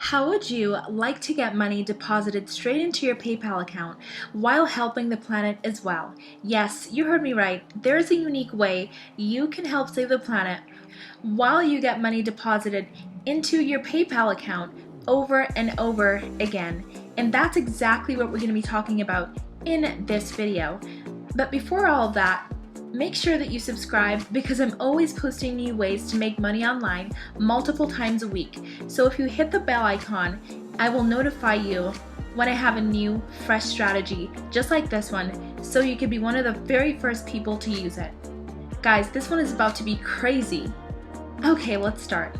How would you like to get money deposited straight into your PayPal account while helping the planet as well? Yes, you heard me right. There's a unique way you can help save the planet while you get money deposited into your PayPal account over and over again. And that's exactly what we're going to be talking about in this video. But before all of that, make sure that you subscribe because I'm always posting new ways to make money online multiple times a week. So if you hit the bell icon, I will notify you when I have a new, fresh strategy just like this one, so you can be one of the very first people to use it. Guys, this one is about to be crazy. Okay, let's start.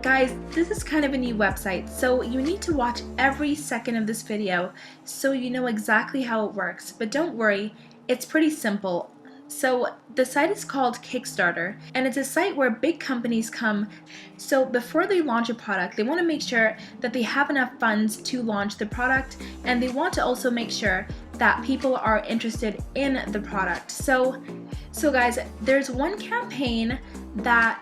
Guys, this is kind of a new website, so you need to watch every second of this video so you know exactly how it works. But don't worry, it's pretty simple. So the site is called Kickstarter, and it's a site where big companies come. So before they launch a product, they want to make sure that they have enough funds to launch the product, and they want to also make sure that people are interested in the product. So guys, there's one campaign that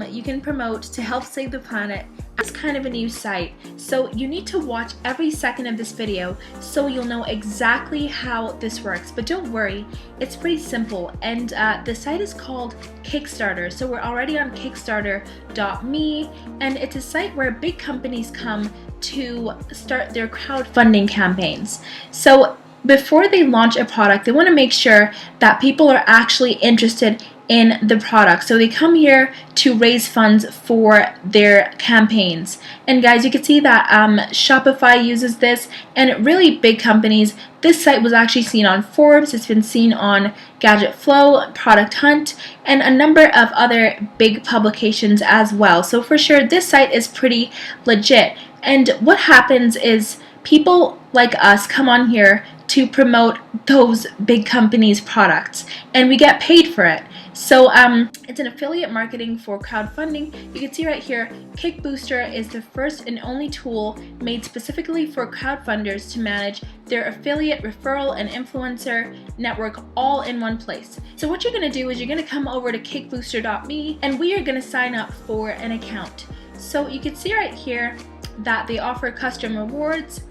you can promote to help save the planet. It's kind of a new site, so you need to watch every second of this video so you'll know exactly how this works. But don't worry, it's pretty simple, and the site is called Kickstarter. So we're already on Kickstarter.me, and it's a site where big companies come to start their crowdfunding campaigns. So before they launch a product, they want to make sure that people are actually interested in the product. So they come here to raise funds for their campaigns. And guys, you can see that Shopify uses this, and really big companies. This site was actually seen on Forbes, it's been seen on Gadget Flow, Product Hunt, and a number of other big publications as well. So for sure, this site is pretty legit. And what happens is people like us come on here to promote those big companies' products, and we get paid for it. So it's an affiliate marketing for crowdfunding. You can see right here, Kickbooster is the first and only tool made specifically for crowdfunders to manage their affiliate, referral, and influencer network all in one place. So what you're going to do is you're going to come over to kickbooster.me, and we are going to sign up for an account. So you can see right here that they offer custom rewards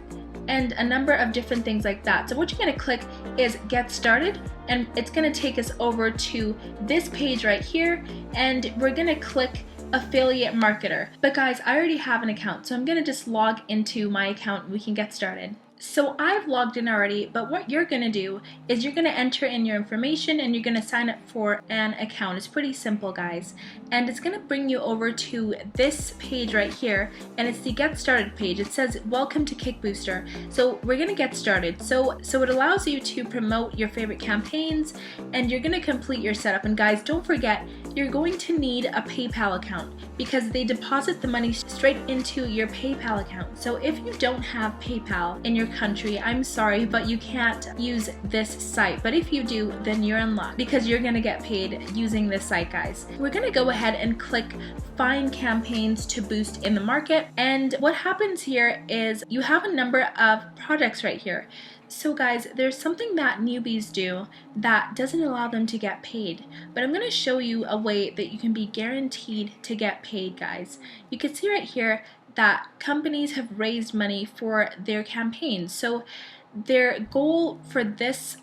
and a number of different things like that. So what you're going to click is get started, and it's going to take us over to this page right here, and we're going to click affiliate marketer. But guys, I already have an account, so I'm going to just log into my account and we can get started. So I've logged in already, but what you're going to do is you're going to enter in your information and you're going to sign up for an account. It's pretty simple, guys, and it's going to bring you over to this page right here, and it's the get started page. It says welcome to Kickbooster. So we're going to get started. So it allows you to promote your favorite campaigns, and you're going to complete your setup. And guys, don't forget, you're going to need a PayPal account because they deposit the money straight into your PayPal account. So if you don't have PayPal in your country, I'm sorry, but you can't use this site. But if you do, then you're in luck because you're gonna get paid using this site, guys. We're gonna go ahead and click find campaigns to boost in the market, and what happens here is you have a number of projects right here. So guys, there's something that newbies do that doesn't allow them to get paid, but I'm going to show you a way that you can be guaranteed to get paid, guys. You can see right here that companies have raised money for their campaigns. So their goal for this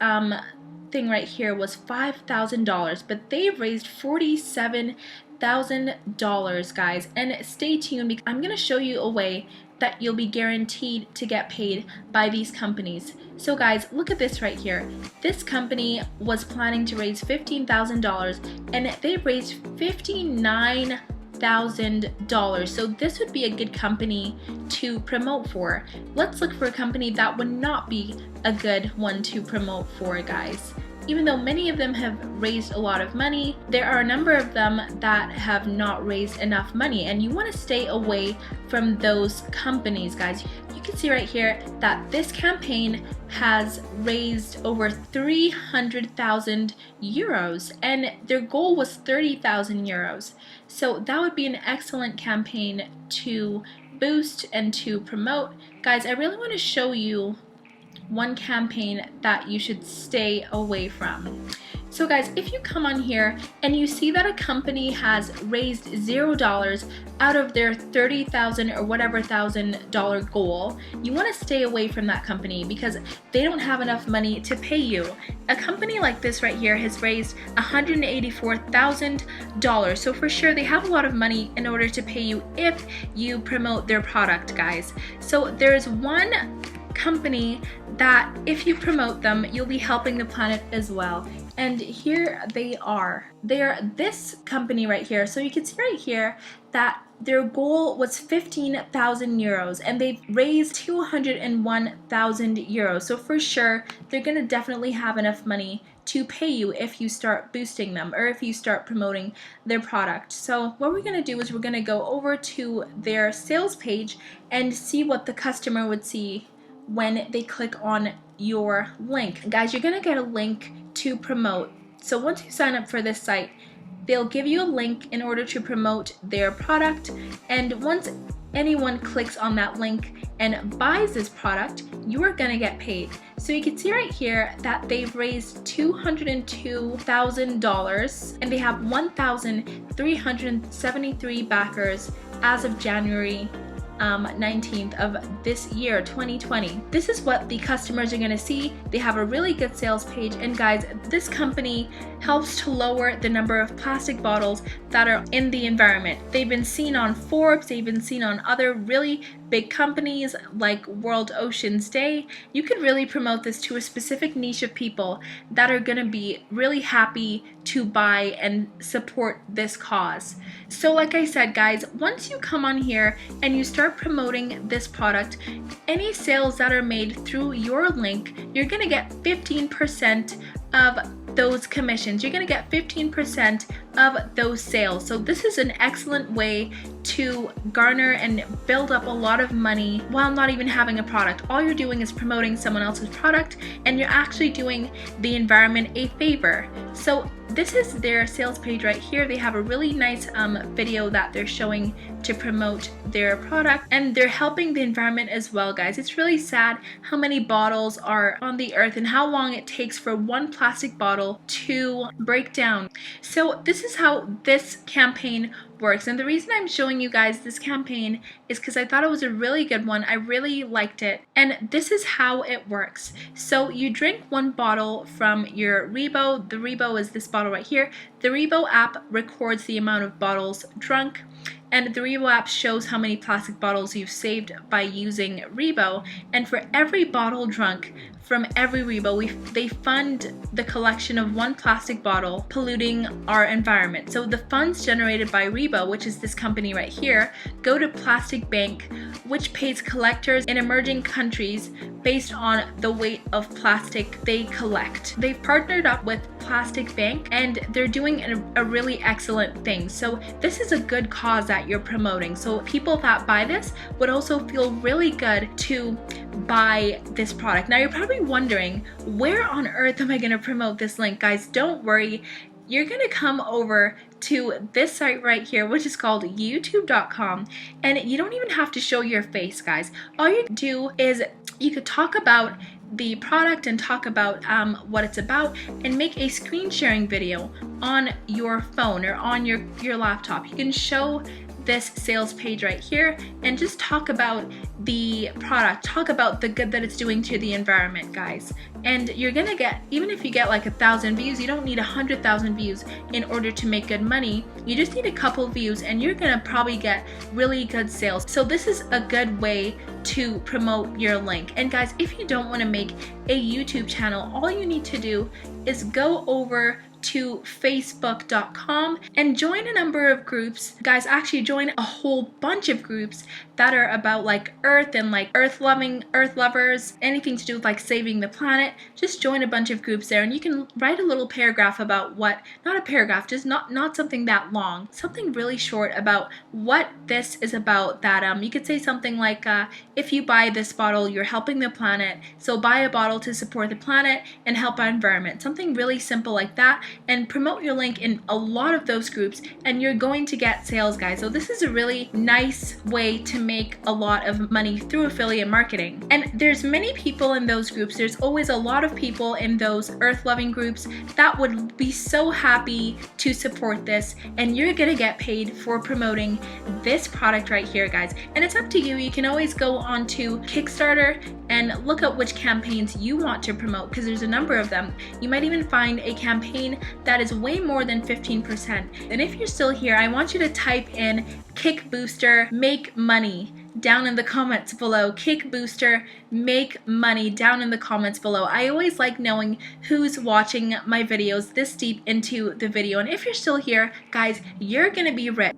thing right here was $5,000, but they've raised $47,000, guys. And stay tuned because I'm going to show you a way that you'll be guaranteed to get paid by these companies. So guys, look at this right here. This company was planning to raise $15,000 and they raised $59,000. So this would be a good company to promote for. Let's look for a company that would not be a good one to promote for, guys. Even though many of them have raised a lot of money, there are a number of them that have not raised enough money, and you want to stay away from those companies, guys. You can see right here that this campaign has raised over 300,000 euros, and their goal was 30,000 euros. So that would be an excellent campaign to boost and to promote. Guys, I really want to show you one campaign that you should stay away from. So guys, if you come on here and you see that a company has raised $0 out of their $30,000 or whatever $1,000 goal, you want to stay away from that company because they don't have enough money to pay you. A company like this right here has raised $184,000, so for sure they have a lot of money in order to pay you if you promote their product, guys. So there's one company that if you promote them, you'll be helping the planet as well. And here they are. They are this company right here. So you can see right here that their goal was 15,000 euros and they've raised 201,000 euros. So for sure, they're going to definitely have enough money to pay you if you start boosting them or if you start promoting their product. So what we're going to do is we're going to go over to their sales page and see what the customer would see when they click on your link. Guys, you're going to get a link to promote. So once you sign up for this site, they'll give you a link in order to promote their product, and once anyone clicks on that link and buys this product, you are going to get paid. So you can see right here that they've raised $202,000 and they have 1,373 backers as of January 19th of this year, 2020. This is what the customers are going to see. They have a really good sales page, and guys, this company helps to lower the number of plastic bottles that are in the environment. They've been seen on Forbes, they've been seen on other really big companies like World Oceans Day. You could really promote this to a specific niche of people that are going to be really happy to buy and support this cause. So like I said, guys, once you come on here and you start promoting this product, any sales that are made through your link, you're going to get 15% of those commissions. You're going to get 15% of those sales. So this is an excellent way to garner and build up a lot of money while not even having a product. All you're doing is promoting someone else's product, and you're actually doing the environment a favor. So this is their sales page right here. They have a really nice video that they're showing to promote their product, and they're helping the environment as well, guys. It's really sad how many bottles are on the earth and how long it takes for one plastic bottle to break down. So this is how this campaign works, and the reason I'm showing you guys this campaign is because I thought it was a really good one. I really liked it, and this is how it works. So you drink one bottle from your Rebo. The Rebo is this bottle right here. The Rebo app records the amount of bottles drunk, and the Rebo app shows how many plastic bottles you've saved by using Rebo. And for every bottle drunk from every Rebo, they fund the collection of one plastic bottle polluting our environment. So the funds generated by Rebo, which is this company right here, go to Plastic Bank, which pays collectors in emerging countries based on the weight of plastic they collect. They've partnered up with Plastic Bank, and they're doing a really excellent thing. So this is a good cause that you're promoting. So people that buy this would also feel really good to buy this product. Now you're probably wondering, where on earth am I going to promote this link? Guys, don't worry. You're going to come over to this site right here, which is called youtube.com, and you don't even have to show your face, guys. All you do is you could talk about the product and talk about what it's about, and make a screen sharing video on your phone or on your laptop. You can show this sales page right here and just talk about the product, talk about the good that it's doing to the environment, guys. And you're gonna get, even if you get like 1,000 views, you don't need 100,000 views in order to make good money. You just need a couple views and you're gonna probably get really good sales. So this is a good way to promote your link. And guys, if you don't want to make a YouTube channel, all you need to do is go over to facebook.com and join a number of groups. Guys, actually join a whole bunch of groups that are about like earth and like earth lovers, anything to do with like saving the planet. Just join a bunch of groups there, and you can write a little paragraph about what, not a paragraph, just not something that long, something really short about what this is about. That you could say something like, if you buy this bottle, you're helping the planet, so buy a bottle to support the planet and help our environment. Something really simple like that, and promote your link in a lot of those groups, and you're going to get sales, guys. So this is a really nice way to make a lot of money through affiliate marketing. And there's many people in those groups. There's always a lot of people in those earth-loving groups that would be so happy to support this, and you're gonna get paid for promoting this product right here, guys. And it's up to you. You can always go on to Kickstarter and look up which campaigns you want to promote, because there's a number of them. You might even find a campaign that is way more than 15%. And if you're still here, I want you to type in Kick Booster Make Money down in the comments below. Kick Booster Make Money down in the comments below. I always like knowing who's watching my videos this deep into the video. And if you're still here, guys, you're gonna be rich.